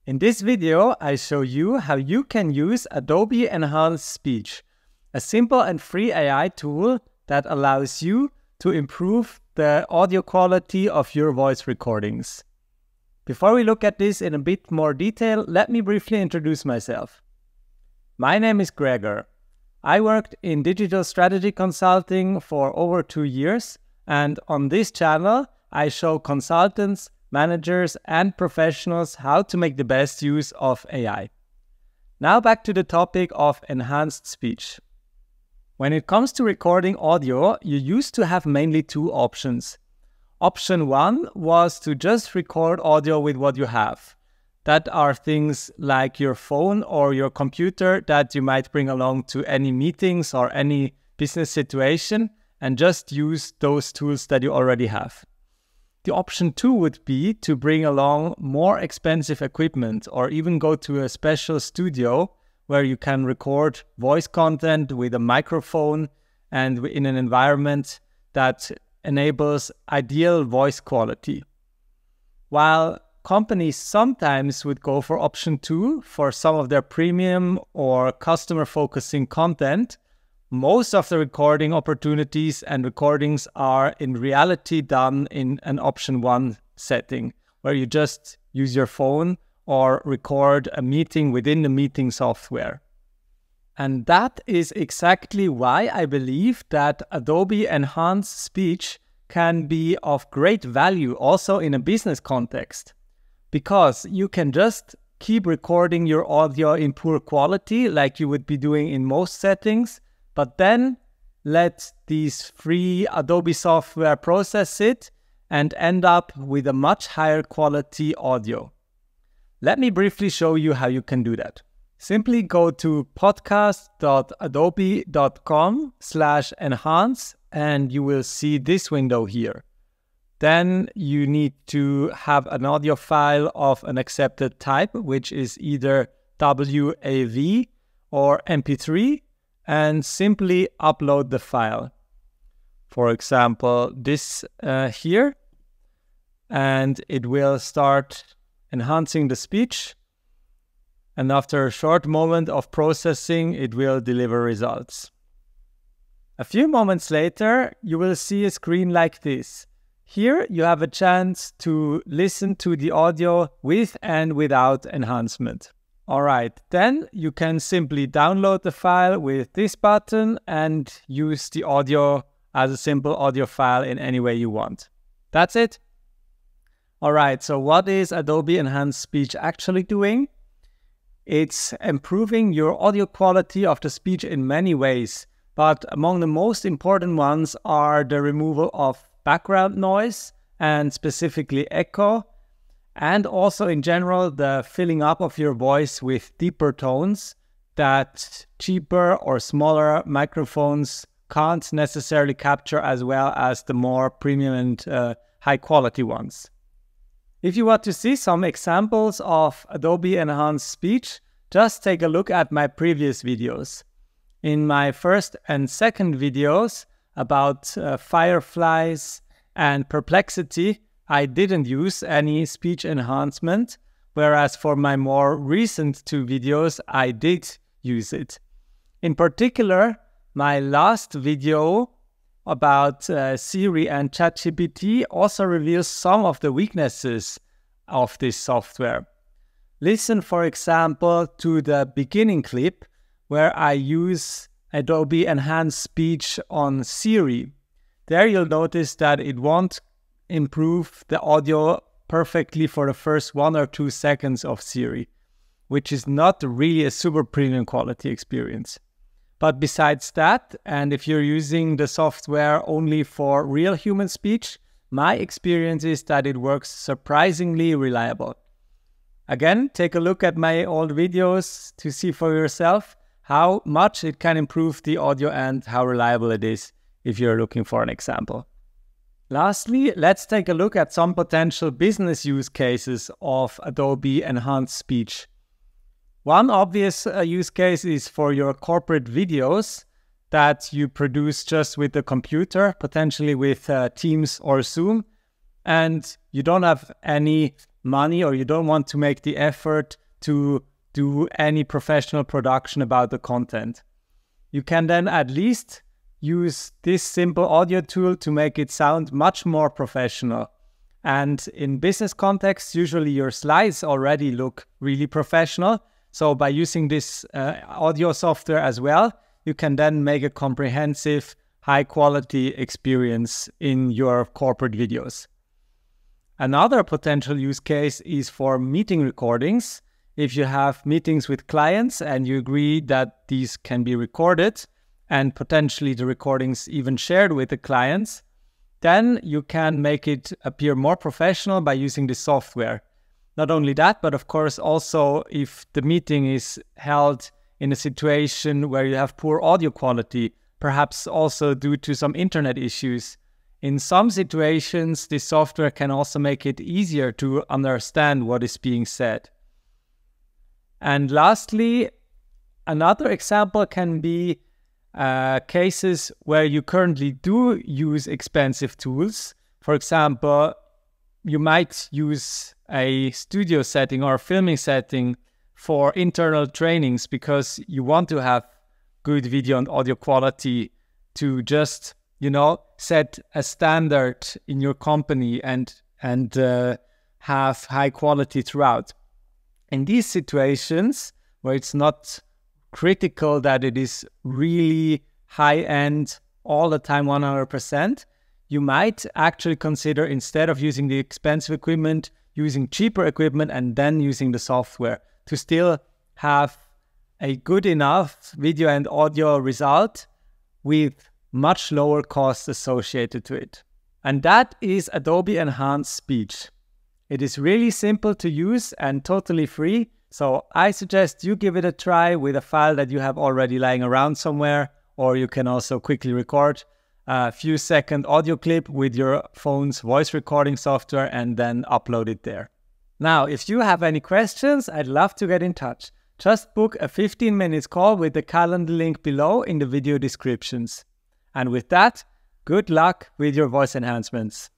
In this video, I show you how you can use Adobe Enhance Speech, a simple and free AI tool that allows you to improve the audio quality of your voice recordings. Before we look at this in a bit more detail, let me briefly introduce myself. My name is Gregor. I worked in digital strategy consulting for over 2 years, and on this channel, I show consultants, managers, and professionals how to make the best use of AI. Now back to the topic of enhanced speech. When it comes to recording audio, you used to have mainly two options. Option one was to just record audio with what you have. That are things like your phone or your computer that you might bring along to any meetings or any business situation and just use those tools that you already have. The option two would be to bring along more expensive equipment or even go to a special studio where you can record voice content with a microphone and in an environment that enables ideal voice quality. While companies sometimes would go for option two for some of their premium or customer-focusing content, most of the recording opportunities and recordings are in reality done in an option one setting, where you just use your phone or record a meeting within the meeting software. And that is exactly why I believe that Adobe Enhance Speech can be of great value also in a business context, because you can just keep recording your audio in poor quality like you would be doing in most settings, but then let these free Adobe software process it and end up with a much higher quality audio. Let me briefly show you how you can do that. Simply go to podcast.adobe.com/enhance and you will see this window here. Then you need to have an audio file of an accepted type, which is either WAV or MP3, and simply upload the file. For example, this here, and it will start enhancing the speech. And after a short moment of processing, it will deliver results. A few moments later, you will see a screen like this. Here you have a chance to listen to the audio with and without enhancement. Alright, then you can simply download the file with this button and use the audio as a simple audio file in any way you want. That's it. Alright, so what is Adobe Enhance Speech actually doing? It's improving your audio quality of the speech in many ways, but among the most important ones are the removal of background noise and specifically echo, and also in general the filling up of your voice with deeper tones that cheaper or smaller microphones can't necessarily capture as well as the more premium and high quality ones. If you want to see some examples of Adobe Enhance Speech, just take a look at my previous videos. In my first and second videos about fireflies and perplexity, I didn't use any speech enhancement, whereas for my more recent 2 videos, I did use it. In particular, my last video about Siri and ChatGPT also reveals some of the weaknesses of this software. Listen, for example, to the beginning clip where I use Adobe Enhance Speech on Siri. There you'll notice that it won't improve the audio perfectly for the first 1 or 2 seconds of Siri, which is not really a super premium quality experience. But besides that, and if you're using the software only for real human speech, my experience is that it works surprisingly reliable. Again, take a look at my old videos to see for yourself how much it can improve the audio and how reliable it is if you're looking for an example. Lastly, let's take a look at some potential business use cases of Adobe Enhance Speech. One obvious use case is for your corporate videos that you produce just with the computer, potentially with Teams or Zoom, and you don't have any money, or you don't want to make the effort to do any professional production about the content. You can then at least use this simple audio tool to make it sound much more professional. And in business context, usually your slides already look really professional. So by using this audio software as well, you can then make a comprehensive, high-quality experience in your corporate videos. Another potential use case is for meeting recordings. If you have meetings with clients and you agree that these can be recorded and potentially the recordings even shared with the clients, then you can make it appear more professional by using the software. Not only that, but of course also if the meeting is held in a situation where you have poor audio quality, perhaps also due to some internet issues. In some situations, this software can also make it easier to understand what is being said. And lastly, another example can be cases where you currently do use expensive tools. For example, you might use a studio setting or a filming setting for internal trainings because you want to have good video and audio quality to just, set a standard in your company and have high quality throughout. In these situations where it's not critical that it is really high-end all the time 100%, you might actually consider, instead of using the expensive equipment, using cheaper equipment and then using the software to still have a good enough video and audio result with much lower costs associated to it. And that is Adobe Enhance Speech. It is really simple to use and totally free. So I suggest you give it a try with a file that you have already lying around somewhere, or you can also quickly record a few second audio clip with your phone's voice recording software and then upload it there. Now, if you have any questions, I'd love to get in touch. Just book a 15-minute call with the calendar link below in the video descriptions. And with that, good luck with your voice enhancements.